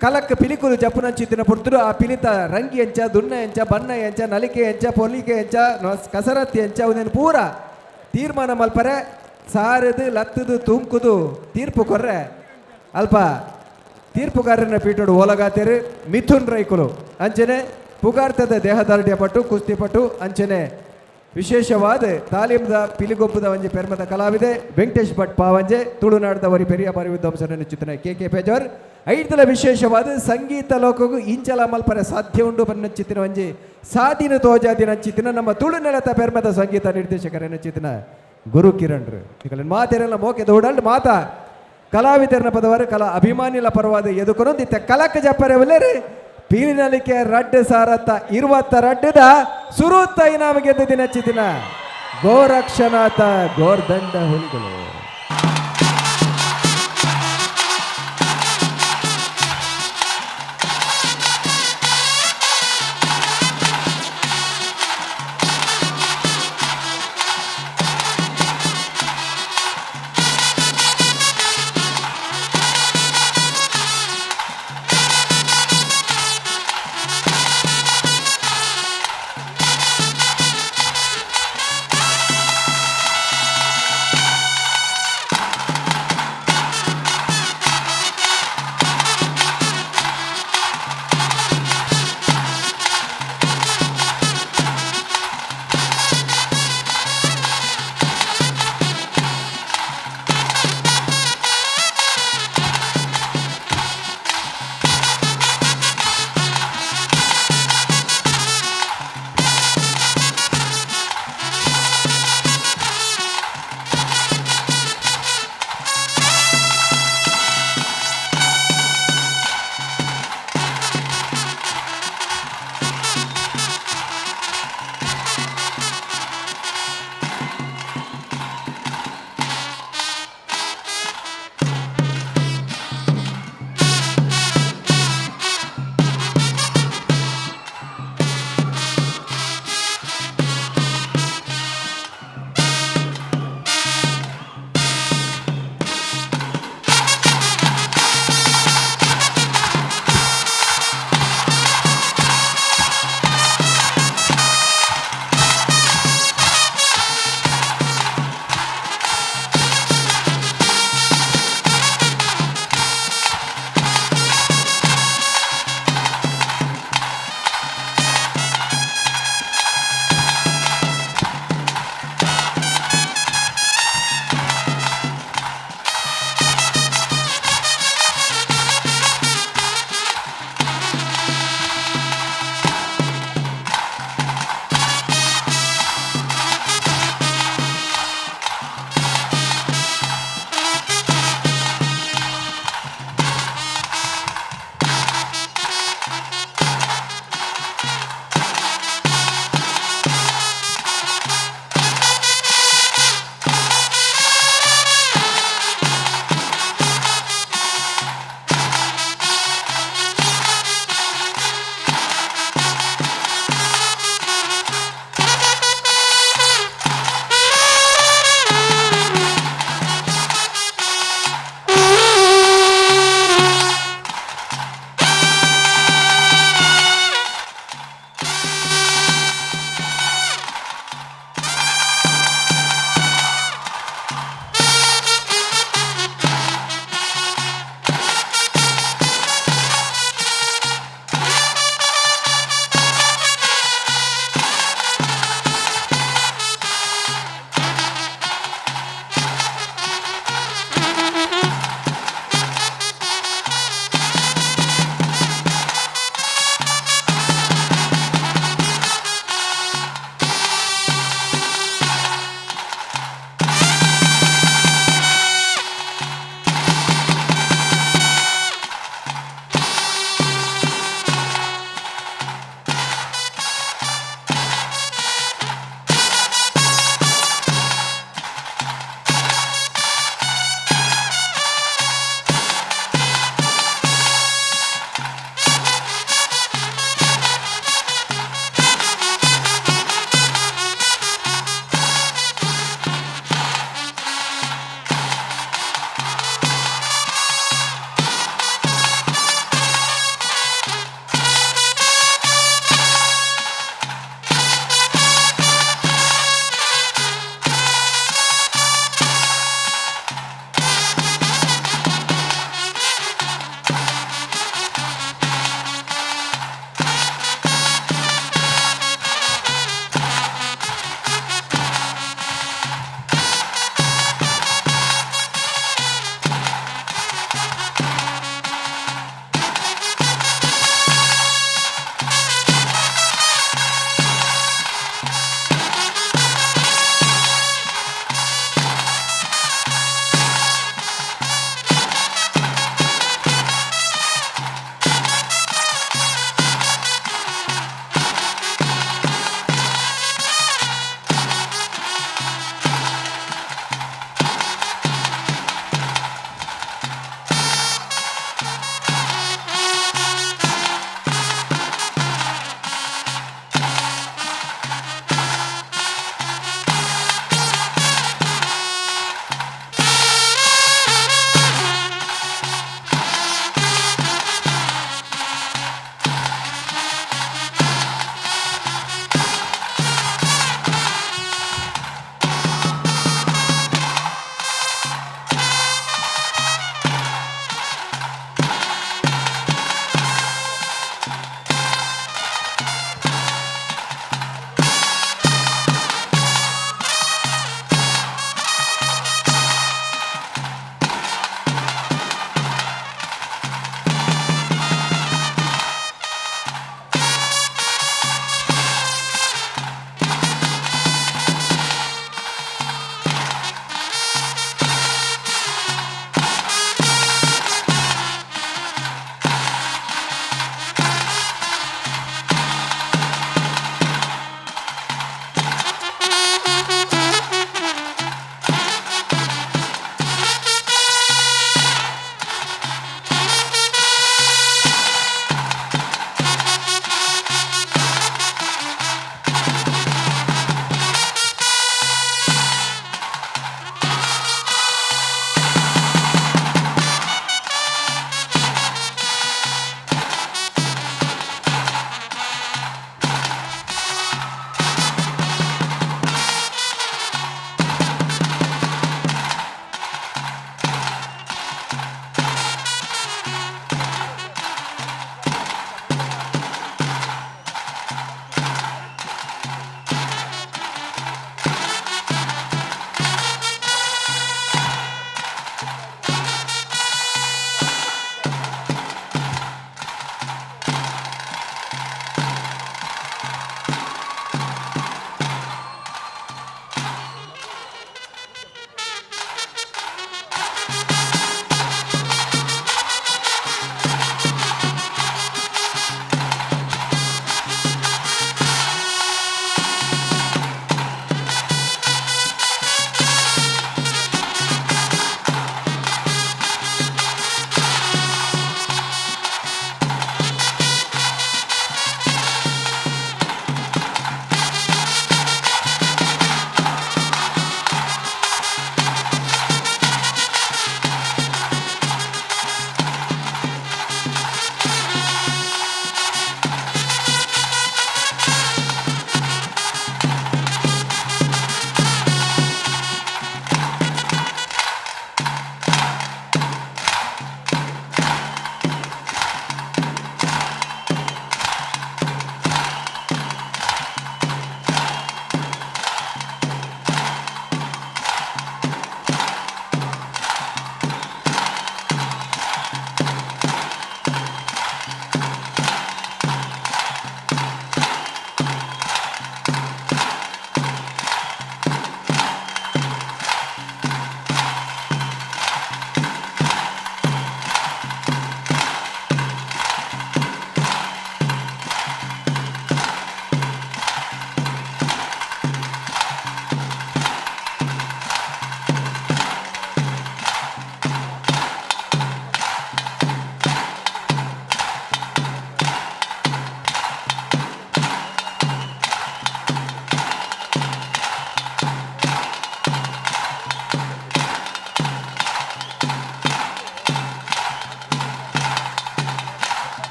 ಕಲಕ್ ಪಿಲಿಕುಲು ಜಪ್ಪುನಂಚಿತ್ತಿನ ಪುರ್ತರು ಆ ಪಿಲಿತ ರಂಗಿ ಎಂಚ ದುನ್ನ ಎಂಚ ಬಣ್ಣ ಎಂಚ ನಲಿಕೆ ಎಂಚ ಪೊಲಿಕೆ ಎಂಚ ಕಸರತ್ತಿ ಎಂಚ ಅವನೇನು ಪೂರ ತೀರ್ಮಾನ ಮಲ್ಪರೆ ಸಾರದು ಲತ್ತದು ತುಮ್ಕುದು ತೀರ್ಪು ಕೊರ್ರೆ ಅಲ್ಪ ತೀರ್ಪುಗಾರನ ಪೀಠೋಡು ಓಲಗಾತೇರು ಮಿಥುನ್ ರೈಕುಲು ಅಂಚನೆ ಪುಗಾರ್ತದ ದೇಹದಾರ್ಢ್ಯ ಪಟ್ಟು ಕುಸ್ತಿ ಪಟ್ಟು ಅಂಚನೆ ವಿಶೇಷವಾದ ತಾಲೀಮ್ದ ಪಿಲಿಗೊಬ್ಬದ ಒಂಜಿ ಪೆರ್ಮದ ಕಲಾವಿದೆ ವೆಂಕಟೇಶ್ ಭಟ್ ಪಾವಂಜೆ ತುಳುನಾಡದ ವರಿ ಪೆರಿಯ ಬಾರಿ ವಿದ್ವಾಂಸನ ಚಿತ್ರ ಕೆ ಪೇಜಾರ್ ಐದಲ ವಿಶೇಷವಾದ ಸಂಗೀತ ಲೋಕಗೂ ಇಂಚಲ ಮಲ್ಪರೆ ಸಾಧ್ಯ ಉಂಡು ಬನ್ನ ಚಿತ್ತಿನ ಒಂಜಿ ಸಾದಿನ ತೋಜಾದಿನ ಚಿತ್ತಿನ ನಮ್ಮ ತುಳುನೆಲತ ಪೆರ್ಮದ ಸಂಗೀತ ನಿರ್ದೇಶಕರನ್ನ ಚಿತ್ತಿನ ಗುರು ಕಿರಣ್ರು ಈಗ ಮಾತೆರೆಲ್ಲ ಮೋಕೆ ದೌಡಲ್ಡ್ ಮಾತಾ ಕಲಾವಿದರನ ಪದವರು ಕಲಾ ಅಭಿಮಾನಿಲ ಪರವಾದ ಎದುಕೊನೊಂದಿತ್ತ ಕಲಕ ಜಪ್ಪರೆ ಒಲ್ಲೇರಿ ಪೀಲಿನಲಿಕೆ ರಡ್ಡು ಸಾರತ್ತ 20 ರಡ್ಡದ ಸುರುತ್ತ ಇನಾಮ ಗೆದ್ದ ಚಿತ್ತಿನ ಗೋರಕ್ಷನಾಥ ಗೋರ್ದಂಡ ಹುಲಿಗಳು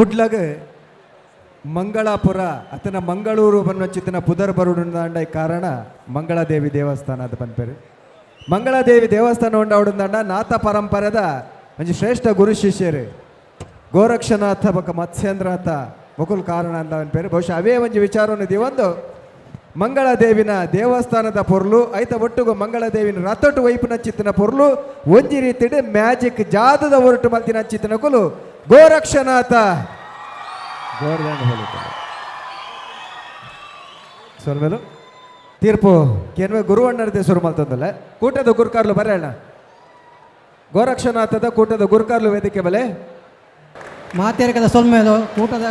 ಕುಡ್ಲಗ ಮಂಗಳಾಪುರ ಅತನ ಮಂಗಳೂರು ಬನ್ನೊಚ್ಚಿತ್ತಿನ ಪುದರ್ ಬರುಡುಂದಾಂಡ ಕಾರಣ ಮಂಗಳಾದೇವಿ ದೇವಸ್ಥಾನ ಅದು ಪನ್ಪೇರು ಮಂಗಳಾದೇವಿ ದೇವಸ್ಥಾನ ಉಂಡಾವುಡುಂದಾಂಡ ನಾಥ ಪರಂಪರೆದ ಒಂಜಿ ಶ್ರೇಷ್ಠ ಗುರು ಶಿಷ್ಯರು ಗೋರಕ್ಷನಾಥ ಬೊಕ ಮತ್ಸ್ಯೇಂದ್ರನಾಥ ಬಕುಲ್ ಕಾರಣ ಅಂತ ಪನ್ಪೇರು ಬಹುಶಃ ಅವೇ ಒಂಜಿ ವಿಚಾರವನ್ನು ದಿವಂದು ಮಂಗಳಾದೇವಿನ ದೇವಸ್ಥಾನದ ಪೊರ್ಲು ಐತ ಒಟ್ಟುಗು ಮಂಗಳಾದೇವಿನ ರಥಟು ವೈಪುನ ಚಿತ್ತಿನ ಪೊರ್ಲು ಒಂಜಿ ರೀತಿಡ್ ಮ್ಯಾಜಿಕ್ ಜಾದದ ಹೊರಟು ಮಲ್ತಿನ ಚಿತ್ತಿನ ಕುಲು ಗೋರಕ್ಷನಾಥ ಸ್ವರ್ಮೇಲು ತೀರ್ಪು ಕೆನ್ವೆ ಗುರುವಣ್ಣರದೇ ಸುರು ಮಲ್ತಂದಲ್ಲ ಕೂಟದ ಗುರುಕಾರ್ಲು ಬರೋಣ ಗೋರಕ್ಷನಾಥದ ಕೂಟದ ಗುರುಕಾರ್ಲು ವೇದಿಕೆ ಬಲೆ ಮಾತೇರಿಕದ ಸೊಲ್ಮೇಲು ಕೂಟದ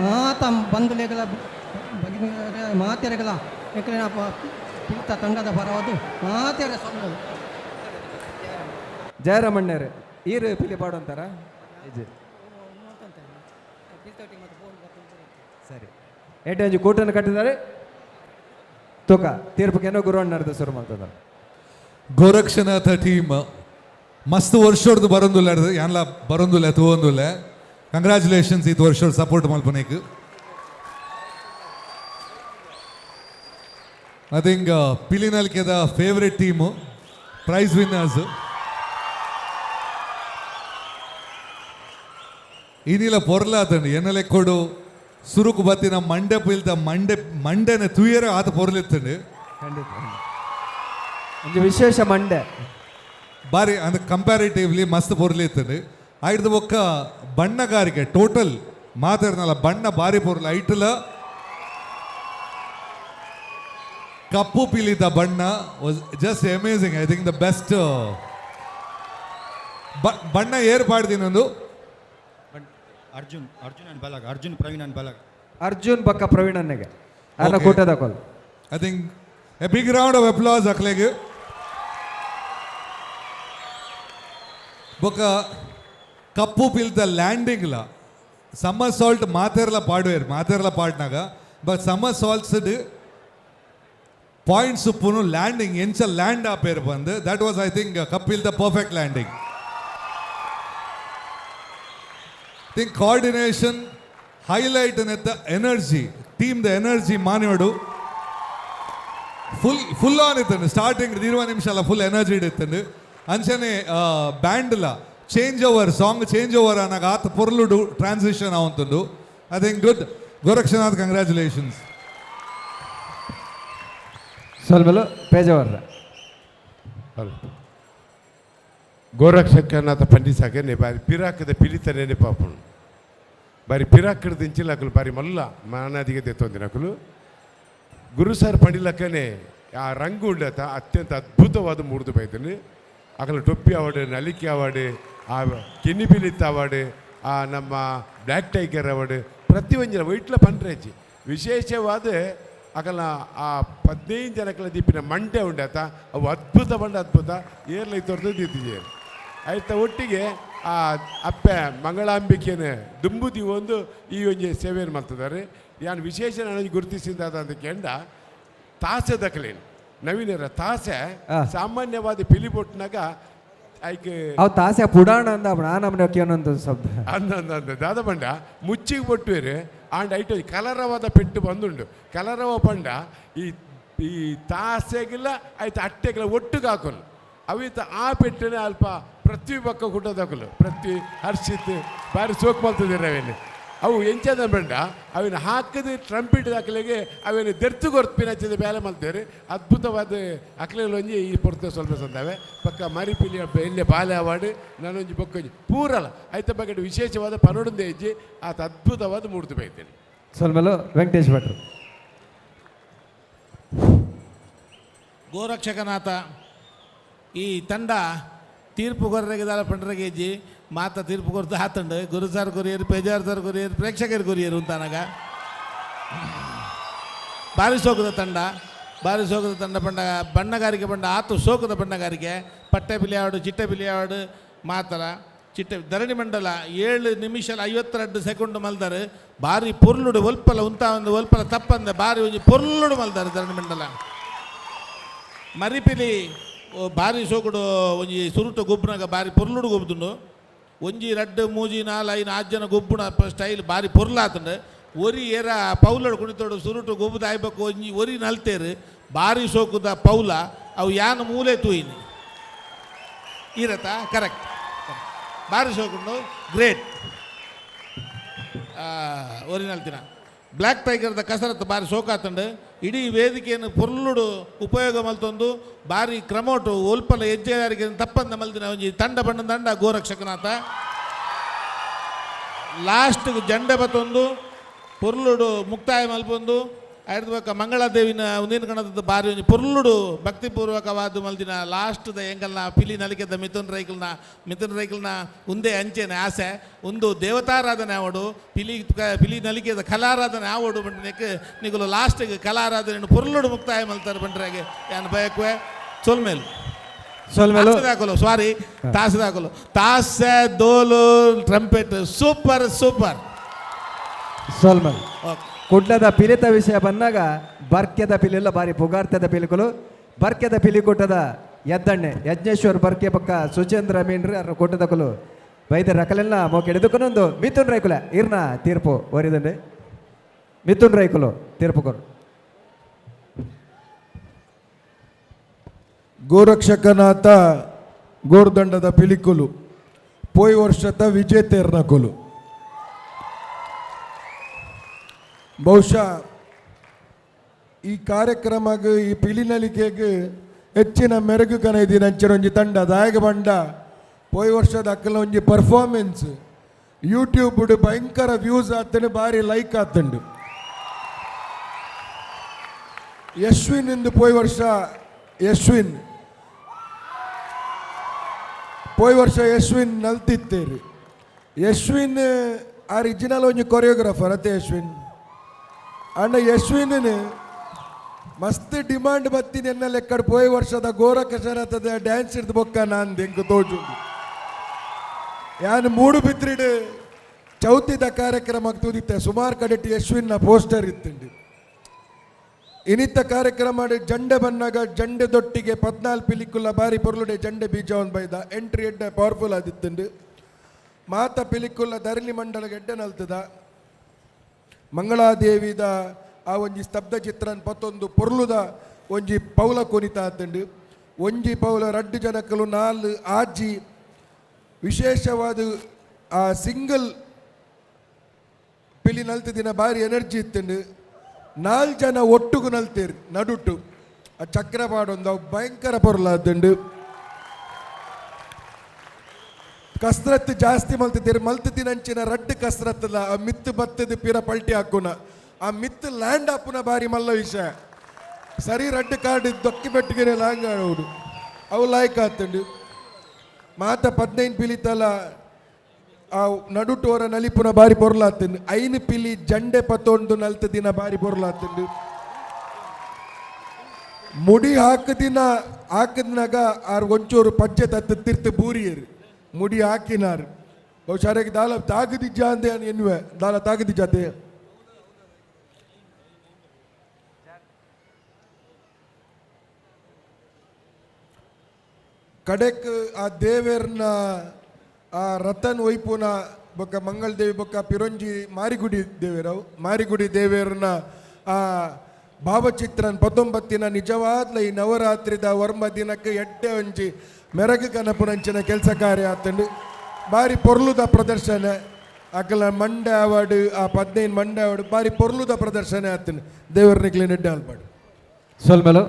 ಮಾತ ಬಂಧುಲೆಗಳ ಮಾತೇರಿಗಳ ಎಕಲಿನ ಪಿಲಿತ ತಂಡದ ಬರೋದು ಮಾತೇರ ಸೊಲ್ಮೇಲು ಜಯರಾಮಣ್ಣರೇ ಈರು ಪಿಲಿ ಪಾಡು ಅಂತಾರ ಸರಿ ಏಟಂಜಿ ಕೂಟನ್ನು ಕಟ್ಟಿದ್ದಾರೆ ತೂಕ ತೀರ್ಪುಗೇನೋ ಗುರುವಣ್ಣರದು ಶುರು ಮಾಡ್ತದ ಗೋರಕ್ಷನಾಥ ಟೀಮ್ ಮಸ್ತ್ ವರ್ಷೋಡ್ದು ಬರೋದಿಲ್ಲ ಎಲ್ಲ ಬರೋದಿಲ್ಲ ತಗೊಂದಿಲ್ಲ ಕಂಗ್ರ್ಯಾಚುಲೇಷನ್ಸ್ ಇದು ವರ್ಷ ಸಪೋರ್ಟ್ ಮಲ್ಪನೇಕ್ ಐ ಥಿಂಕ್ ಪಿಲಿನಲ್ಕೆದ ಫೇವ್ರೆಟ್ ಟೀಮು ಪ್ರೈಸ್ ವಿನ್ನರ್ಸ್ ಇನ್ನಿಲ್ಲ ಪೊರ್ಲಾತಂಡು ಎನ್ನಲೆಕ್ಕೊಡು ಸುರುಕು ಬತ್ತಿನ ಮಂಡೆ ಪಿಲ್ತ ಮಂಡೆನ ತುಯರ ಆತ ಪೊರ್ಲಿತ್ತಂಡು ಖಂಡಿತ ಒಂದು ವಿಶೇಷ ಮಂಡೆ ಬಾರಿ ಅಂದ್ರೆ ಕಂಪ್ಯಾರಿಟಿವ್ಲಿ ಮಸ್ತ್ ಪೊರ್ಲಿತ್ತಂಡು ಐದು ಒಕ್ಕ ಬಣ್ಣಗಾರಿಕೆ ಟೋಟಲ್ ಮಾತಾಡ್ನಲ್ಲ ಬಣ್ಣ ಬಾರಿ ಪೊರ್ಲ ಐಟಲ ಕಪ್ಪು ಪಿಲಿದ ಬಣ್ಣ was just amazing I think the best ಬಣ್ಣ ಏರ್ಪಾಡ್ದಿನೊಂದು ಅರ್ಜುನ್ ಅಂಡ್ ಬಲಗ ಅರ್ಜುನ್ ಪ್ರವೀಣ್ ಅಂಡ್ ಬಲಗ ಅರ್ಜುನ್ ಬಕ್ಕ ಪ್ರವೀಣ್ ಅನ್ನಗೆ ಅನ್ನ ಕೂಟದ ಕಾಲ್ I think a big round of applause ಅಕ್ಲೆಗೆ ಬೊಕ್ಕ ಕಪ್ಪು ಪಿಲ್ದ ಲ್ಯಾಂಡಿಂಗ್ಲ ಸಮ್ಮರ್ ಸಾಲ್ಟ್ ಮಾತೆರ್ಲ ಪಾಡುವೇರು ಮಾತೆರ್ಲ ಪಾಡ್ನಾಗ ಬಟ್ ಸಮ್ಮರ್ ಸಾಲ್ಟ್ಸ್ ಪಾಯಿಂಟ್ಸ್ ಉಪ್ಪುನು ಲ್ಯಾಂಡಿಂಗ್ ಎಂಚ ಲ್ಯಾಂಡ್ ಆಪೇರು ಬಂದು that was I think Kapil the perfect landing think coordination highlight the energy team the energy ಮಾನೋಡು ಫುಲ್ ಆನ್ ಇತ್ತಂಡು ಸ್ಟಾರ್ಟಿಂಗ್ 20 ನಿಮಿಷ ಅಲ್ಲ ಫುಲ್ ಎನರ್ಜಿ ಇಡಿತ್ತಂಡು ಅಂಚನೆ ಬ್ಯಾಂಡ್ಲ change over song change over ಅನ್ನಾಗ ಆತ ಪೊರ್ಲುಡು ಟ್ರಾನ್ಸಿಷನ್ ಆವಂತಂಡು I think good Gorakshanath congratulations ಸ್ವಲ್ಪ ಪೇಜವರ ಗೋರಕ್ಷನಾಥ ಪಂಡಿಸಾಗೆ ಬಾರಿ ಪಿರಾಕದ ಪಿಲಿತ ನೆನಪಾಪುಂಡು ಬಾರಿ ಪಿರಾಕದ ದಿಂಚಿಲಕಲು ಬಾರಿ ಮಲ್ಲ ಮಾನಾದಿಗೆ ತೆತ್ತೊಂದಿನಕಲು ಗುರು ಸರ್ ಪಂಡಿಲಕ್ಕನೆ ಆ ರಂಗು ಉಂಡತ ಅತ್ಯಂತ ಅದ್ಭುತವಾದ ಮೂರ್ದು ಬೈತನು ಅಕಲು ಟೊಪ್ಪಿ ಅವಾರ್ಡ್ ನಲಿಕೆ ಅವಾರ್ಡ್ ಆ ಕೆನ್ನಿ ಪಿಲಿತ್ ಅವಾರ್ಡ್ ಆ ನಮ್ಮ ಬ್ಲ್ಯಾಕ್ ಟೈಗರ್ ಅವಾರ್ಡ್ ಪ್ರತಿಯೊಂದಿನ ವೈಟ್ಲ ಪಂಡ್ರೇಜಿ ವಿಶೇಷವಾದ ಅಕಲ ಆ 15 ಜನಕಲ ದೀಪಿನ ಮಂಡೆ ಉಂಡತ ಅವು ಅದ್ಭುತ ಬಂಡ ಅದ್ಭುತ ಏರ್ಲೈ ತೊರೆದು ದಿತ್ತಿದೆ ಆಯ್ತಾ ಒಟ್ಟಿಗೆ ಆ ಅಪ್ಪೆ ಮಂಗಳಾಂಬಿಕೆನ ದುಂಬುದಿ ಒಂದು ಈ ಒಂಜಿ ಸೇವೆಯನ್ನು ಮಾಡ್ತಿದ್ದಾರೆ ಯಾನು ವಿಶೇಷ ನನಗೆ ಗುರುತಿಸಿದ ಅಂತ ಕೇಂದ್ರ ತಾಸೆ ದಕ್ಕಲೇನು ನವೀನರ ತಾಸೆ ಸಾಮಾನ್ಯವಾದ ಪಿಲಿಬೊಟ್ಟಿನಾಗ ಐಕ್ ಅವು ತಾಸೆ ಪುಡಾಣ ಅಂದ ನಮ್ಮೊಂದು ಶಬ್ದ ಅಂದ ದಾದ ಬಂಡ ಮುಚ್ಚಿಗೆ ಬೊಟ್ಟುವೇರು ಆಂಡ್ ಐಟು ಕಲರವಾದ ಪೆಟ್ಟು ಬಂದುಂಡು ಕಲರವ ಪಂಡ ಈ ತಾಸೆಗಿಲ್ಲ ಆಯ್ತು ಅಟ್ಟೆಗಿಲ್ಲ ಒಟ್ಟಿಗೆ ಹಾಕೋನು ಅವಿತ ಆ ಪೆಟ್ಟನೆ ಅಲ್ಪ ಪೃಥ್ವಿ ಪಕ್ಕ ಹುಟ್ಟೋದಾಕಲು ಪೃಥ್ವಿ ಹರ್ಷಿತ್ ಬಾರಿ ಸೋಕ್ ಮಲ್ತಿದ್ದಾರೆ ಅವೇನು ಅವು ಎಂಚದ ಬಂಡ ಅವಿನ ಹಾಕಿದ ಟ್ರಂಪಿಟ್ ಹಾಕಲಿಗೆ ಅವೇನು ದೆರ್ತು ಗೊರ್ಪಿನ ಹಚ್ಚಿದ ಬೇಲೆ ಮಲ್ತೇವೆ ಅದ್ಭುತವಾದ ಅಕ್ಲೆಗಳು ಒಂಜಿ ಈ ಪೊರ್ತ ಸ್ವಲ್ಪ ಸಂದಾವೆ ಪಕ್ಕ ಮರಿಪಿಲಿ ಎಲ್ಲೇ ಬಾಲೆ ಅವಾರ್ಡ್ ನಾನೊಂಜಿ ಬೊಕ್ಕೊಂಜಿ ಪೂರಲ್ಲ ಆಯ್ತ ಬಗ್ಗೆ ವಿಶೇಷವಾದ ಪನೋಡಂದೇ ಹೆಜ್ಜೆ ಆತ ಅದ್ಭುತವಾದ ಮೂರ್ತಿ ಬೈತೇನೆ ಸ್ವಲ್ಪ ವೆಂಕಟೇಶ್ ಭಟ್ರು ಗೋರಕ್ಷಕನಾಥ ಈ ತಂಡ ತೀರ್ಪು ಕೊರ್ರೆಗಿದಾರ ಪಂಡ್ರಗೆಜ್ಜಿ ಮಾತ ತೀರ್ಪು ಕೊರ್ತು ಹಾತಂಡು ಗುರು sir courier Pejar sir courier ಪ್ರೇಕ್ಷಕರು ಕೊರಿಯರು ಅಂತಾನಾಗ ಭಾರಿ ಸೋಕದ ತಂಡ ಪಂಡ ಬಣ್ಣಗಾರಿಕೆ ಪಂಡ ಆತು ಸೋಕದ ಬಣ್ಣಗಾರಿಕೆ ಪಟ್ಟೆ ಪಿಲಿ ಆವಾಡು ಚಿಟ್ಟೆ ಪಿಲಿ ಆವಾಡು ಮಾತರ ಚಿಟ್ಟೆ ಧರಣಿ ಮಂಡಲ 7 ನಿಮಿಷ 52 ಸೆಕೆಂಡ್ ಮಲ್ದಾರೆ ಭಾರಿ ಪೊರ್ಲುಡು ಒಲ್ಪಲ ಒಂದು ಒಲ್ಪಲ ತಪ್ಪಂದೆ ಭಾರಿ ಒಂಜಿ ಪೊರ್ಲುಡು ಮಲ್ದಾರೆ ಧರಣಿ ಮಂಡಲ ಮರಿಪಿಲಿ ಭಾರಿ ಸೋಕುಡು ಒಂಜಿ ಸುರುಟು ಗೊಬ್ಬನಾಗ ಭಾರಿ ಪೊರ್ಲುಡು ಗೊಬ್ಬುದುಂಡು ಒಂಜಿ ರಡ್ಡು ಮೂಜಿ ನಾಲ್ ಐನು 8 ಜನ ಗೊಬ್ಬುನ ಸ್ಟೈಲ್ ಬಾರಿ ಪೊರ್ಲಾತಂಡು ಒರಿ ಏರ ಪೌಲಡು ಕುಣಿತೋಡು ಸುರುಟು ಗೊಬ್ಬುದ ಆಯ್ಬೇಕು ಒಂಜಿ ಒರಿ ನಲ್ತೇರು ಬಾರಿ ಸೋಕುದ ಪೌಲ ಅವು ಯಾನು ಮೂಲೆ ತೂಯಿನಿ ಇರತ್ತಾ ಕರೆಕ್ಟ್ ಬಾರಿ ಸೋಕುಂಡು ಗ್ರೇಟ್ ಒರಿ ನಲ್ತಿನ ಬ್ಲ್ಯಾಕ್ ಟೈಗರ್ದ ಕಸರತ್ತು ಬಾರಿ ಸೋಕಾತಂಡು ಇಡೀ ವೇದಿಕೆಯನ್ನು ಪೊರ್ಲುಡು ಉಪಯೋಗ ಮಲ್ತೊಂದು ಬಾರಿ ಕ್ರಮೋಟು ಒಲ್ಪಲ ಹೆಜ್ಜೆದಾರಿಗೆ ತಪ್ಪಂದ ಮಲ್ತಿನ ಒಂಜಿ ತಂಡ ಬಣ್ಣ ದಂಡ ಗೋರಕ್ಷಕನಾಥ ಲಾಸ್ಟ್ಗೆ ಜಂಡೆ ಬತ್ತೊಂದು ಪೊರ್ಲುಡು ಮುಕ್ತಾಯ ಮಲ್ಪೊಂದು ಆಯ್ತು ಬಕ್ಕ ಮಂಗಳಾದೇವಿನ ಉಂದಿನ ಕಣದ ಬಾರಿ ಒಂಜಿ ಪೊರ್ಲುಡು ಭಕ್ತಿಪೂರ್ವಕವಾದ ಮಲ್ದಿನ ಲಾಸ್ಟ್ದ ಎಂಗಲ್ನ ಪಿಲಿ ನಲಿಕೆದ ಮಿಥುನ್ ರೈಕಲ್ನ ಉಂದೇ ಅಂಚೆನೆ ಆಸೆ ಒಂದು ದೇವತಾರಾಧನೆ ಆವಡು ಪಿಲಿ ನಲಿಕೆದ ಕಲಾರಾಧನೆ ಆವಡು ಬಂಟನೆಕ್ ನಿಗಲು ಲಾಸ್ಟ್ಗೆ ಕಲಾರಾಧನೆ ಪೊರ್ಲುಡು ಮುಕ್ತಾಯ ಮಲ್ತಾರೆ ಬಂಟ್ರಾಗೆ ಏನು ಬಯಕುವೆ ಸೋಲ್ಮೇಲು ಸಾರಿ ತಾಸದಾಕಲು ತಾಸೆ ದೋಲು ಟ್ರಂಪೆಟ್ ಸೂಪರ್ ಸೋಲ್ಮಲ್ ಓಕೆ ಕುಡ್ಲದ ಪಿಲಿತ ವಿಷಯ ಬಂದಾಗ ಬರ್ಕ್ಯದ ಪಿಲಿಲ್ಲ ಬಾರಿ ಪುಗಾರ್ತದ ಪಿಲಿಕಲು ಬರ್ಕ್ಯದ ಪಿಲಿಕೂಟದ ಎದ್ದಣ್ಣೆ ಯಜ್ಞೇಶ್ವರ್ ಬರ್ಕೆ ಪಕ್ಕ ಸುಚೇಂದ್ರ ಮೀನ್ರಿ ಅದ್ರ ಕೂಟದಕಲು ಬೈದ ರಕಲೆಲ್ಲ ಮೋಕೆ ಹಿಡಿದುಕೊಂಡೊಂದು ಮಿಥುನ್ ರೈಕುಲ ಇರ್ನ ತೀರ್ಪು ಓರಿದಂಡೆ ಮಿಥುನ್ ರೈಕುಲು ತೀರ್ಪು ಕೊರು ಗೋರಕ್ಷಕನಾಥ ಗೋರ್ದಂಡದ ಪಿಲಿಕುಲು ಪೋಯ್ ವರ್ಷದ ವಿಜೇತೆರ್ನಕುಲು ಬಹುಶಃ ಈ ಕಾರ್ಯಕ್ರಮಕ್ಕೆ ಈ ಪಿಲಿನಲಿಕೆಗೆ ಹೆಚ್ಚಿನ ಮೆರುಗು ಕನೈದಿನ ಅಂಚರೊಂಜಿ ತಂಡ ದಾಯಗ ಬಂಡ ಪೋಯ್ ವರ್ಷದ ಅಕ್ಕಲ ಒಂಜಿ ಪರ್ಫಾರ್ಮೆನ್ಸ್ ಯೂಟ್ಯೂಬ್ ಭಯಂಕರ ವ್ಯೂಸ್ ಆತನು ಭಾರಿ ಲೈಕ್ ಆತಂಡು ಯಶ್ವಿನ್ ಇಂದು ಪೋಯ್ ವರ್ಷ ಯಶ್ವಿನ್ ನಲ್ತಿತ್ತೇರಿ ಯಶ್ವಿನ್ ಆರಿಜಿನಲ್ ಒಂಜಿ ಕೊರಿಯೋಗ್ರಾಫರ್ ಅತ್ತೆ ಯಶ್ವಿನ್ ಅಣ್ಣ ಯಶ್ವಿನ್ ಮಸ್ತ್ ಡಿಮಾಂಡ್ ಬತ್ತೀನಿ ಎನ್ನ ಲೆಕ್ಕಡ್ ಪೋಯ್ ವರ್ಷದ ಗೋರಕ್ಷರತದ ಡ್ಯಾನ್ಸ್ ಹಿಡ್ದು ಬೊಕ್ಕ ನಾನು ಹೆಂಗೆ ತೋಜು ಯಾನು ಮೂಡು ಬಿದ್ರಿಡು ಚೌತಿದ ಕಾರ್ಯಕ್ರಮಕ್ಕೆ ತೂದಿತ್ತೆ ಸುಮಾರು ಕಡೆಟ್ಟು ಯಶ್ವಿನ್ನ ಪೋಸ್ಟರ್ ಇತ್ತಂಡು ಇನಿತ್ತ ಕಾರ್ಯಕ್ರಮ ಜಂಡೆ ಬನ್ನಾಗ ಜಂಡೆ ದೊಟ್ಟಿಗೆ 14 ಪಿಲಿಕುಲ್ಲ ಬಾರಿ ಪೊರ್ಲುಡೆ ಜಂಡೆ ಬೀಜವನ್ನು ಬೈದ ಎಂಟ್ರಿ ಎಡ್ಡೆ ಪವರ್ಫುಲ್ ಆದಿತ್ತಂಡು ಮಾತ ಪಿಲಿಕುಲ್ಲ ಧರಲಿ ಮಂಡಲಗೆ ಎಡ್ಡೆ ನಲ್ತದ ಮಂಗಳಾದೇವಿದ ಆ ಒಂಜಿ ಸ್ತಬ್ಧ ಚಿತ್ರನ್ ಪತ್ತೊಂದು ಪೊರ್ಲುದ ಒಂಜಿ ಪೌಲ ಕುಣಿತ ಆತಂಡು ಒಂಜಿ ಪೌಲ 2 ಜನಕ್ಕಲು 4 ಆಜಿ ವಿಶೇಷವಾದ ಆ ಸಿಂಗಲ್ ಪಿಲಿ ನಲ್ತಿದಿನ ಭಾರಿ ಎನರ್ಜಿ ಇತ್ತಂಡು 4 ಜನ ಒಟ್ಟುಗು ನಲ್ತೇರಿ ನಡುಟು ಆ ಚಕ್ರಪಾಡೊಂದು ಅವು ಭಯಂಕರ ಪೊರ್ಲಾದಂಡು ಕಸ್ರತ್ ಜಾಸ್ತಿ ಮಲ್ತಿದ್ದೀರ ರಡ್ಡು ಕಸ್ರತ್ತದ ಆ ಮಿತ್ತು ಬತ್ತದ ಪಿರ ಪಲ್ಟಿ ಹಾಕುನ ಆ ಮಿತ್ತು ಲ್ಯಾಂಡ್ ಹಾಪುನ ಬಾರಿ ಮಲ್ಲ ವಿಷಯ ಸರಿ ರಡ್ಡು ಕಾರ್ಡ್ ದೊಕ್ಕಿ ಬೆಟ್ಟಿಗೆ ಲ್ಯಾಂಗ್ ಆಡೋಡು ಅವು ಲಾಯ್ಕ್ ಆತಂಡು ಮಾತ 15 ಪಿಲಿತಲ ಆ ನಡುಟೋರ ನಲಿಪುನ ಬಾರಿ ಪೊರ್ಲಾತಂಡು 5 ಪಿಲಿ ಜಂಡೆ ಪತ್ತೊಂದು ನಲ್ತ ದಿನ ಬಾರಿ ಪೊರ್ಲಾತಂಡು ಮುಡಿ ಹಾಕದಿನಾಗ ಆರು ಒಂಚೂರು ಪಜ್ಜೆ ತತ್ತ ತಿರ್ತು ಬೂರಿಯರು ಮುಡಿ ಹಾಕಿನಾರು ಬಹುಶಃ ದಾಲ ತಾಗದಿಜ್ಜ ಅಂದೆ ಎನ್ನುವೆ ದಾಲ ತಾಗದಿಜ್ಜತೆ ಕಡೆಕ್ ಆ ದೇವೇರ್ನ ಆ ರತನ್ ವೈಪುನ ಬೊಕ್ಕ ಮಂಗಳ ದೇವಿ ಬೊಕ್ಕ ಪಿರೊಂಜಿ ಮಾರಿಗುಡಿ ದೇವೇರ್ನ ಆ ಭಾವಚಿತ್ರನ್ 19 ನಿಜವಾದ್ಲ ಈ ನವರಾತ್ರಿದ ವರ್ಮ ದಿನಕ್ಕೆ ಎಡ್ಡೆ ಒಂಜಿ ಮೆರಗು ಕನಪುನಂಚಿನ ಕೆಲಸ ಕಾರ್ಯ ಆತಂಡು ಬಾರಿ ಪೊರ್ಲುದ ಪ್ರದರ್ಶನ ಅಕಲ ಮಂಡೆ ಅವಾರ್ಡ್ ಆ 15 ಮಂಡೆ ಅವಾರ್ಡ್ ಬಾರಿ ಪೊರ್ಲುದ ಪ್ರದರ್ಶನ ಆತಂಡು ದೇವರನಿಗೆ ನೆಡ್ಡೆ ಅಲ್ಪಾಡು ಸೋಲ್ಮೇಲು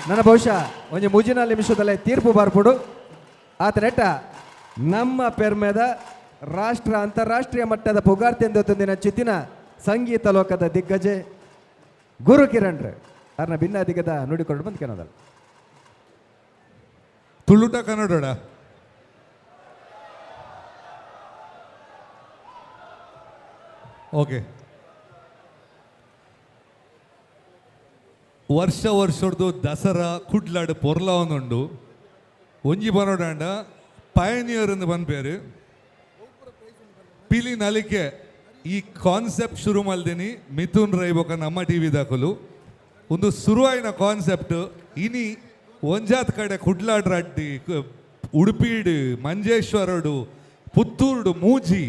ನನ್ನ ಬಹುಶಃ ಒಂಜಿ ಮುಜಿನ ನಿಮಿಷದಲ್ಲೇ ತೀರ್ಪು ಬಾರ್ಪುಡು ಆತ ನೆಟ್ಟ ನಮ್ಮ ಪೆರ್ಮೆದ ರಾಷ್ಟ್ರ ಅಂತಾರಾಷ್ಟ್ರೀಯ ಮಟ್ಟದ ಪುಗಾರ್ತೆಂದೊಂದಿನ ಚಿತ್ತಿನ ಸಂಗೀತ ಲೋಕದ ದಿಗ್ಗಜೆ ಗುರು ಕಿರಣ್ರೆ ಅವ್ರನ್ನ ಭಿನ್ನಾದಿಗದ ನುಡಿಕೊಂಡು ಬಂದು ಕೆನೋದಲ್ಲ ತುಳುಟ ಕನ್ನಡ ಓಕೆ ವರ್ಷದ್ದು ದಸರಾ ಕುಡ್ಲಾಡು ಪೊರ್ಲಾವನುಂಡು ಒಂಜಿ ಬರೋಡಾಂಡ ಪಯನಿಯರ್ ಎಂದು ಬಂದ್ಪೇರು ಪಿಲಿ ನಲಿಕೆ ಈ ಕಾನ್ಸೆಪ್ಟ್ ಶುರು ಮಲ್ದಿನಿ ಮಿಥುನ್ ರೈ ಬೊಕ ನಮ್ಮ ಟಿವಿ ದಾಖಲು ಒಂದು ಶುರುವಾಯಿನ ಕಾನ್ಸೆಪ್ಟ್ ಇನಿ ಒಂಜಾತ್ ಕಡೆ ಕುಡ್ಲಾಡ್ರಡ್ಡಿ ಉಡುಪಿಡು ಮಂಜೇಶ್ವರಡು ಪುತ್ತೂರುಡು ಮೂಜಿ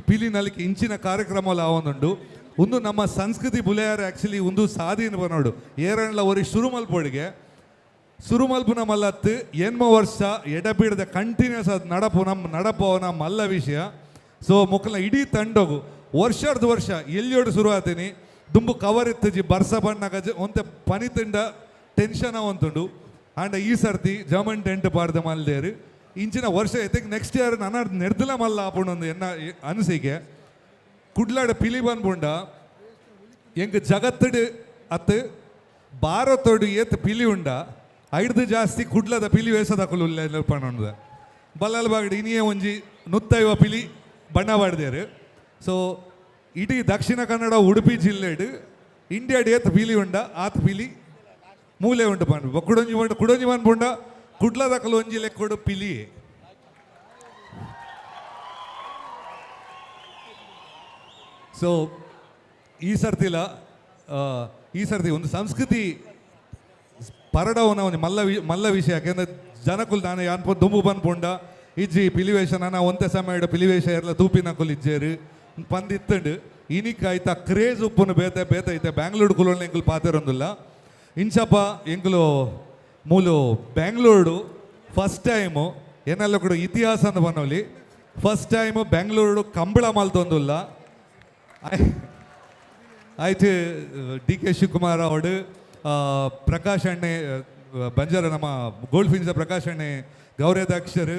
ಪಿಲಿ ನಲಿಕೆ ಇಂಚಿನ ಕಾರ್ಯಕ್ರಮಗಳು ಆವೊಂದುಂಡು ಒಂದು ನಮ್ಮ ಸಂಸ್ಕೃತಿ ಬುಲೆಯಾರ ಆ್ಯಕ್ಚುಲಿ ಒಂದು ಸಾಧೀನ ಬನೋಡು ಏರಣ್ಣ ಒರಿ ಶುರುಮಲ್ಪೊಡಿಗೆ ಸುರುಮಲ್ಪುನ ಮಲ್ಲತ್ತು ಎನ್ಮ ವರ್ಷ ಎಡಬಿಡದ ಕಂಟಿನ್ಯೂಸ್ ಅದು ನಡಪೋನ ಮಲ್ಲ ವಿಷಯ. ಸೊ ಮೊಕ್ಕಲ ಇಡೀ ತಂಡಗು ವರ್ಷ ಎಲ್ಲಿಯೋಡು ಶುರು ಆತೀನಿ ದುಂಬು ಕವರ್ ಎತ್ತಜಿ ಬರ್ಸ ಬಣ್ಣ ಗಜ ಒಂತೆ ಪನಿ ತಿಂಡ ಟೆನ್ಷನ್ ಅವಂತುಂಡು ಆಂಡ ಈ ಸರ್ತಿ ಜರ್ಮನ್ ಟೆಂಟ್ ಪಾಡ್ದ ಮಲ್ದೇರು ಇಂಚಿನ ವರ್ಷ ಎತ್ತಿಗೆ ನೆಕ್ಸ್ಟ್ ಇಯರ್ ನನ್ನ ನೆಡ್ದಲ ಮಲ್ಲ ಆಪುಂಡು ಎನ್ನ ಅನಿಸಿಕೆ ಕುಡ್ಲಾಡ ಪಿಲಿ ಬಂದ್ಪುಂಡ ಎಂಗ್ ಜಗತ್ತಡು ಅತ್ತು ಭಾರತೋಡು ಏತ್ ಪಿಲಿ ಉಂಡ ಐಡ್ದು ಜಾಸ್ತಿ ಕುಡ್ಲದ ಪಿಲಿ ವೇಸದಕ್ಕಲು ಪಣ್ಣದ ಬಲ್ಲಲ್ ಬಾಗಡಿ ಇನಿಯೇ ಒಂಜಿ 150 ಪಿಲಿ ಬಣ್ಣ ಬಾಡ್ದೇರು. ಸೊ ಇಡೀ ದಕ್ಷಿಣ ಕನ್ನಡ ಉಡುಪಿ ಜಿಲ್ಲೆಡು ಇಂಡಿಯಾಡ್ ಏತ್ ಪಿಲಿ ಉಂಡ ಆತ್ ಪಿಲಿ ಮೂಲೆ ಉಂಟು ಪಂಡು ಕುಡೊಂಜಿ ಪನ್ಪುಂಡ ಕುಡ್ಲದಕ್ಕಲು ಒಂಜಿ ಲೆಕ್ಕೊಡು ಪಿಲಿ. ಸೊ ಈ ಸರ್ತಿ ಒಂದು ಸಂಸ್ಕೃತಿ ಪರಡವನ ಒಂದು ಮಲ್ಲ ವಿಷಯ ಯಾಕೆಂದ್ರೆ ಜನಕ್ಕೂ ನಾನು ಯಾನ್ಪ ದುಂಬು ಬಂದ್ಪುಂಡ ಇಜ್ಜಿ ಪಿಲಿವೇಷ ನಾನು ಒಂತೆ ಸಮಯ ಪಿಲಿವೇಷ ಎಲ್ಲ ತೂಪಿನಕ್ಕಲು ಇಜ್ಜೇರು ಪಂದಿತ್ತಂಡು ಇನಿಕ್ ಆಯ್ತಾ ಕ್ರೇಜ್ ಉಪ್ಪುನು ಬೇತೆ ಐತೆ ಬ್ಯಾಂಗ್ಳೂರು ಕುಲೋನ್ ಎಂಕುಲು ಪಾತೆರೊಂದಿಲ್ಲ ಇಂಚಪ್ಪ ಎಂಕುಲು ಮೂಲು ಬ್ಯಾಂಗ್ಳೂರು ಫಸ್ಟ್ ಟೈಮು ಏನೆಲ್ಲ ಕೂಡ ಇತಿಹಾಸ ಅಂತ ಬನ್ನೋಲಿ ಫಸ್ಟ್ ಟೈಮು ಬ್ಯಾಂಗ್ಳೂರು ಕಂಬಳ ಮಲ್ತೊಂದಿಲ್ಲ ಆಯ್ತು DK ಶಿವಕುಮಾರ್ ಅವಡು ಪ್ರಕಾಶ್ ಅಣ್ಣೆ ಬಂಜಾರ ನಮ್ಮ ಗೋಲ್ಡ್ ಫಿನ್ಸ ಪ್ರಕಾಶ್ ಅಣ್ಣೆ ಗೌರವಾಧ್ಯಕ್ಷರು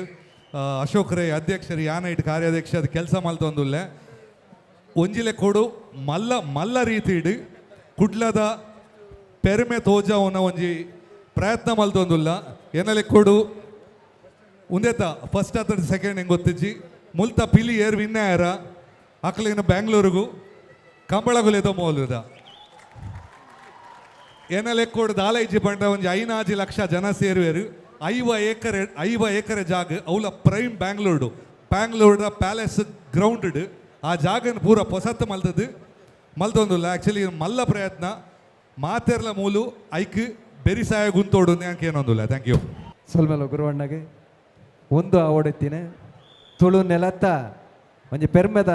ಅಶೋಕ್ ರೈ ಅಧ್ಯಕ್ಷರು ಯಾನೈಟ್ ಕಾರ್ಯಾಧ್ಯಕ್ಷ ಅದು ಕೆಲಸ ಮಲ್ತೊಂದಿಲ್ಲ ಒಂಜಿಲೆ ಕೊಡು ಮಲ್ಲ ರೀತಿಡು ಕುಡ್ಲದ ಪೆರ್ಮೆ ತೋಜವನ ಒಂಜಿ ಪ್ರಯತ್ನ ಮಲ್ತೊಂದಿಲ್ಲ ಏನಲ್ಲಿ ಕೊಡು ಉಂದೆತ ಫಸ್ಟ್ ಅಥವಾ ಸೆಕೆಂಡ್ ಹೆಂಗೆ ಗೊತ್ತಿಜ್ಜಿ ಮುಲ್ತ ಪಿಲಿ ಏರ್ ವಿನ್ನಾಯರ ಅಕ್ಲಿನ ಬ್ಯಾಂಗ್ಳೂರಿಗೂ ಕಂಬಳಗುಲೇದೋ ಮೌಲ್ಯದ ಏನಲ್ಲಿ ಕೊಡು ದಾಲೈಜಿ ಬಂಡ ಒಂಜಿ 5 ಲಕ್ಷ ಜನ ಸೇರುವೆರು 5 ಎಕರೆ ಜಾಗ ಅವಳ ಪ್ರೈಮ್ ಬ್ಯಾಂಗ್ಳೂರು ಪ್ಯಾಲೇಸ್ ಗ್ರೌಂಡ್ ಆ ಜಾಗನ ಪೂರ ಪೊಸತ್ತು ಮಲ್ತೊಂದಿಲ್ಲ ಆ್ಯಕ್ಚುಲಿ ಮಲ್ಲ ಪ್ರಯತ್ನ ಮಾತೆರ್ಲ ಮೂಲು ಐಕ್ ಬೆರಿಸಾಯ ಗುಂತೋಡು ಅಂತ ಏನೊಂದಿಲ್ಲ. Thank you. ಸೊಲ್ಮೆಲ್ಲ ಗುರುವಣ್ಣಗೆ ಒಂದು ಆವಡೆತ್ತಿನ ತುಳು ನೆಲತ್ತ ಒಂಜಿ ಪೆರ್ಮೆದ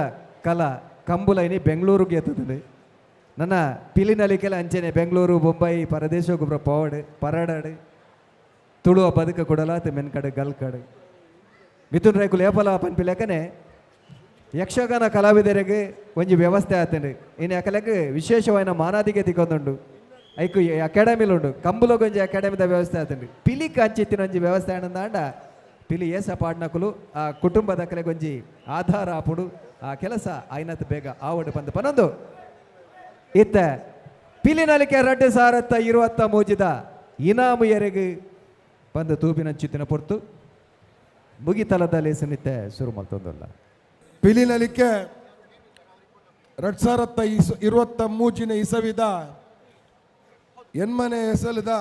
ಕಲಾ ಕಂಬುಲೈನಿ ಬೆಂಗಳೂರಿಗೆ ಎತ್ತದ ನನ್ನ ಪಿಲಿನಲಿಕೆಲ್ಲ ಅಂಚೆನೆ ಬೆಂಗಳೂರು ಬೊಂಬೈ ಪರದೇಶಗೊಬ್ಬರ ಪರಡಾಡು ತುಳುವ ಬದುಕ ಕೊಡಲಾತ ಮೆನ್ಕಡೆ ಗಲ್ಕಡೆ ಮಿಥುನ್ ರೈಕುಲು ಏಪಲ ಪನ್ಪಿಲೆಕನೆ ಯಕ್ಷಗಾನ ಕಲಾವಿದರಿಗೆ ಒಂಜಿ ವ್ಯವಸ್ಥೆ ಆತಂಡು ಇನ್ನು ಯಾಕಲೆಗೆ ವಿಶೇಷವಾದ ಮಾನಾದಿಗೆ ತಿಕ್ಕೊಂದುಂಡು ಐಕು ಅಕಾಡೆಮಿಲುಂಡು ಕಂಬುಲಗೊಂಜಿ ಅಕಾಡೆಮಿದ ವ್ಯವಸ್ಥೆ ಆತಂಡು ಪಿಲಿ ಕಂಚಿತ್ತಿನ ಒಂಜಿ ವ್ಯವಸ್ಥೆ ಆನಂದಾಂಡ ಪಿಲಿ ಏಸ ಪಾಡ್ನಕುಲು ಆ ಕುಟುಂಬದ ಕಲೆಗೊಂಜಿ ಆಧಾರ ಆಪುಡು ಆ ಕೆಲಸ ಐನತ್ ಬೇಗ ಆವಡು ಬಂದು ಪನೊಂದು ಇತ್ತ ಪಿಲಿನಲಿಕೆ 2023 ಇನಾಮು ಎರೆಗೆ ಬಂದು ತೂಪಿನಂಚಿತ್ತಿನ ಪೊರ್ತು ಮುಗಿತಲದ ಲೇಸನಿತ್ತೆ ಶುರು ಮಲ್ತೊಂದಲ್ಲ ಪಿಲಿನಲಿಕೆ 2023 ಇಸವಿದ ಎನ್ಮನೆ ಹೆಸಲದ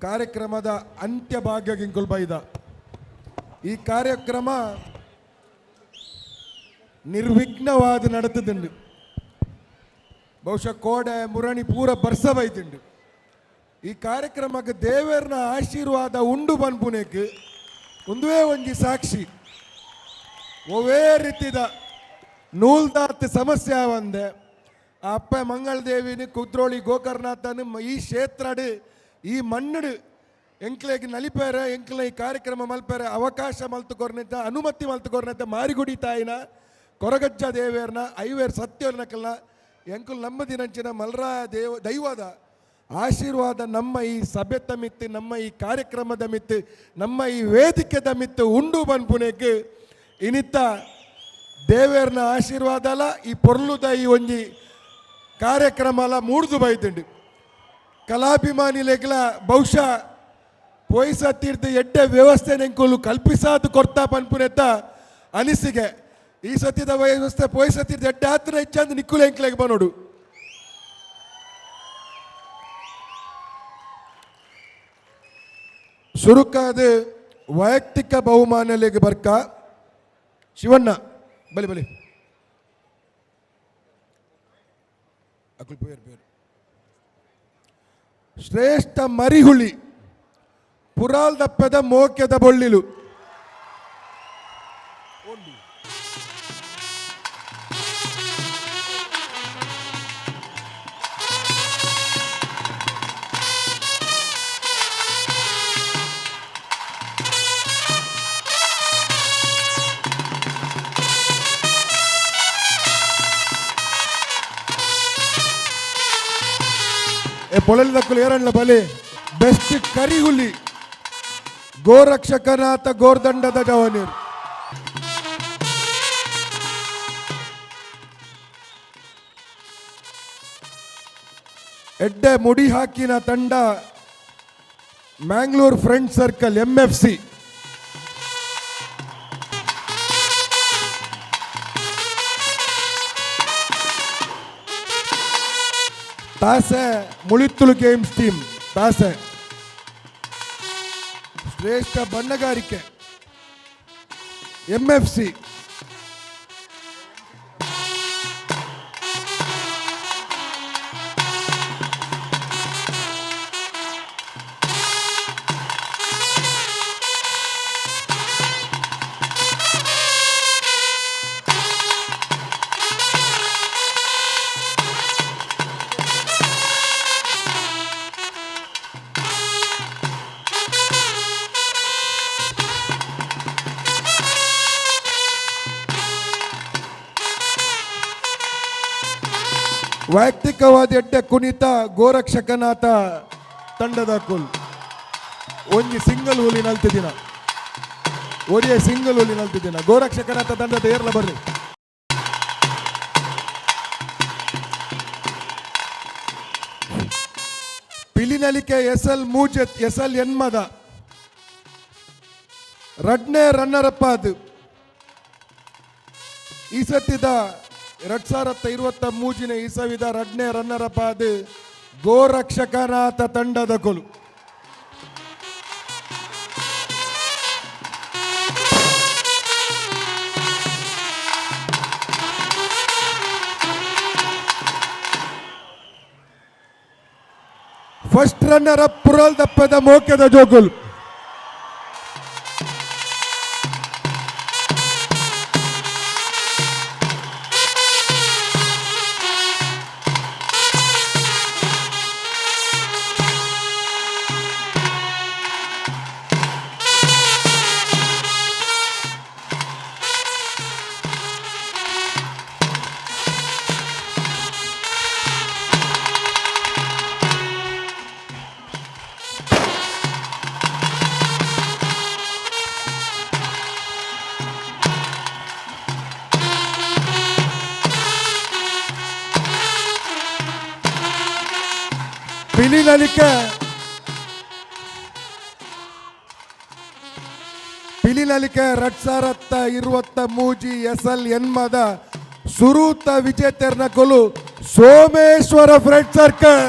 ಕಾರ್ಯಕ್ರಮದ ಅಂತ್ಯ ಭಾಗ್ಯ ಗಿಂಕುಲ್ ಬೈದ ಈ ಕಾರ್ಯಕ್ರಮ ನಿರ್ವಿಘ್ನವಾದ ನಡೆತದುಂಡು ಬಹುಶಃ ಕೋಡೆ ಮುರಣಿ ಪೂರ ಬರ್ಸ ಬೈತುಂಡು ಈ ಕಾರ್ಯಕ್ರಮಕ್ಕೆ ದೇವರನ ಆಶೀರ್ವಾದ ಉಂಡು ಬನ್ಪುನೇಕ್ ಒಂದೇ ಒಂಜಿ ಸಾಕ್ಷಿ ಒವೇ ರೀತಿದ ನೂಲ್ದಾತ್ ಸಮಸ್ಯೆ ಬಂದೆ ಅಪ್ಪ ಮಂಗಳದೇವಿನ ಕುದ್ರೋಳಿ ಗೋಕರ್ನಾಥನ್ ಈ ಕ್ಷೇತ್ರಡು ಈ ಮಣ್ಣಡು ಎಂಕ್ಲೆಗೆ ನಲಿಪೇರೆ ಎಂಕ್ಲೆ ಈ ಕಾರ್ಯಕ್ರಮ ಮಲ್ಪೇರೆ ಅವಕಾಶ ಮಲ್ತುಕೊರ್ನಿತ ಅನುಮತಿ ಮಲ್ತುಕೊರ್ನಿತ ಮಾರಿಗುಡಿ ತಾಯಿನ ಕೊರಗಜ್ಜ ದೇವೇರ್ನ ಐವೇರ್ ಸತ್ಯರ್ನಕಲ್ನ ಎಂಕುಲ್ ನಮ್ಮ ದಿನಂಚಿನ ಮಲ್ರಾಯ ದೈವದ ಆಶೀರ್ವಾದ ನಮ್ಮ ಈ ಸಭೆತ ಮಿತ್ತು ನಮ್ಮ ಈ ಕಾರ್ಯಕ್ರಮದ ಮಿತ್ತು ನಮ್ಮ ಈ ವೇದಿಕೆದ ಮಿತ್ತು ಉಂಡು ಬನ್ಪುನೇಕ್ ಇನಿತ್ತ ದೇವೇರ್ನ ಆಶೀರ್ವಾದ ಅಲ್ಲ ಈ ಪೊರ್ಲುದ ಈ ಒಂಜಿ ಕಾರ್ಯಕ್ರಮ ಅಲ್ಲ ಮೂಡ್ದು ಬೈತುಂಡು ಕಲಾಭಿಮಾನಿಲೆಗ್ಲ ಬಹುಶಃ ಪೊಯ್ಸ ತೀರ್ಥ ಎಡ್ಡೆ ವ್ಯವಸ್ಥೆ ನೆಂಕುಲು ಕಲ್ಪಿಸಾದು ಕೊರ್ತಾ ಪನ್ಪುನೆತ್ತ ಅನಿಸಿಕೆ ಈ ಸತ್ಯದ ವ್ಯವಸ್ಥೆ ಪೊಯ್ಸ ತೀರ್ಥ ಎಡ್ಡೆ ಹತ್ರ ಹೆಚ್ಚಂದು ನಿಕ್ಕುಲು ಎಂಕ್ಲೆಗೆ ಬನೋಡು ಶುರುಕಾದ ವೈಯಕ್ತಿಕ ಬಹುಮಾನಲೆಗೆ ಬರ್ಕ ಶಿವಣ್ಣ ಬಲಿ ಬಲಿ ಶ್ರೇಷ್ಠ ಮರಿಹುಳಿ ಪುರಾಲ್ ದಪ್ಪದ ಮೋಕ್ಯದ ಬೊಳ್ಳಿಲು పొలలి దక్కులు ఏరಣ್ల బలి ಬೆಸ್ಟ್ ಕರಿಹುಲಿ ಗೋರಕ್ಷಕನಾಥ ಗೋರ್ದಂಡದ ಜವಾನೀರು ಎಡ್ಡೆ ಮುಡಿ ಹಾಕಿನ ತಂಡ ಮ್ಯಾಂಗ್ಳೂರ್ ಫ್ರೆಂಡ್ ಸರ್ಕಲ್ MFC ತಾಸೆ ಮುಳಿತ್ತುಳು ಗೇಮ್ಸ್ ಟೀಮ್ ತಾಸೆ ಶ್ರೇಷ್ಠ ಬಣ್ಣಗಾರಿಕೆ MFC ವೈಯಕ್ತಿಕವಾದ ಎಡ್ಡೆ ಕುಣಿತ ಗೋರಕ್ಷಕನಾಥ ತಂಡದ ಕುಲ್ ಒಂಜಿ ಸಿಂಗಲ್ ಹುಲಿ ನಲ್ತಿದಿನ ಒಡಿಯ ಸಿಂಗಲ್ ಹುಲಿ ನಲ್ತಿದಿನ ಗೋರಕ್ಷಕನಾಥ ತಂಡದ ಏರ್ಲ ಬರ್ರಿ ಪಿಲಿನಲಿಕೆ SL ಮೂಜತ್ SL ಎನ್ಮದ ರಡ್ನೇ ರನ್ನರಪ್ಪ ಅದು ಈ ಸತಿದ 2023 ಇಸವಿದ ರಡ್ನೇ ರನ್ನರಪ್ಪ ಅದು ಗೋರಕ್ಷಕನಾಥ ತಂಡದ ಕೊಲು ಫಸ್ಟ್ ರನ್ನರ್ ಅಪ್ ಪುರಲ್ ದಪ್ಪದ ಮೋಕ್ಯದ ಜೋಗುಲ್ ಪಿಲಿನಲಿಕೆ 2023 SL ಎನ್ಮದ ಸುರೂತ ವಿಜೇತರ್ನ ಕೊಲು ಸೋಮೇಶ್ವರ ಫ್ರೆಂಡ್ ಸರ್ಕಲ್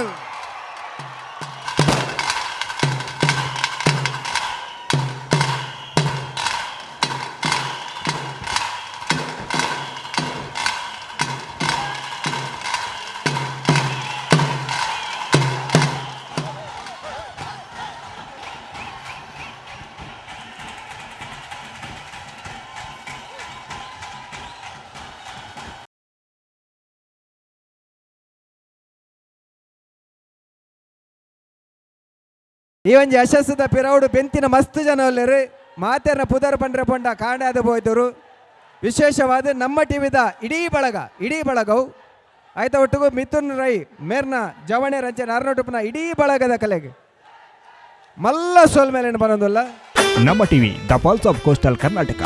ಈ ಒಂದು ಯಶಸ್ಸದ ಪಿರೌಡು ಬೆಂತಿನ ಮಸ್ತ್ ಜನ ಒಲ್ಲೆರು ಮಾತೆರ್ನ ಪುದರ್ ಪಂಡ್ರೆ ಪಂಡ ಕಾಂಡಾದ ಹೋಯ್ತರು ವಿಶೇಷವಾದ ನಮ್ಮ ಟಿವಿದ ಇಡೀ ಬಳಗವು ಆಯ್ತ ಒಟ್ಟಿಗೂ ಮಿಥುನ್ ರೈ ಮೇರ್ನ ಜವಣೆ ರಂಚೆ ನಾರ್ನೋಟುಪ್ನ ಇಡೀ ಬಳಗದ ಕಲೆಗೆ ಮಲ್ಲ ಸೋಲ್ ಮೇಲೆ ಬರೋದಿಲ್ಲ ನಮ್ಮ TV the pulse of coastal Karnataka.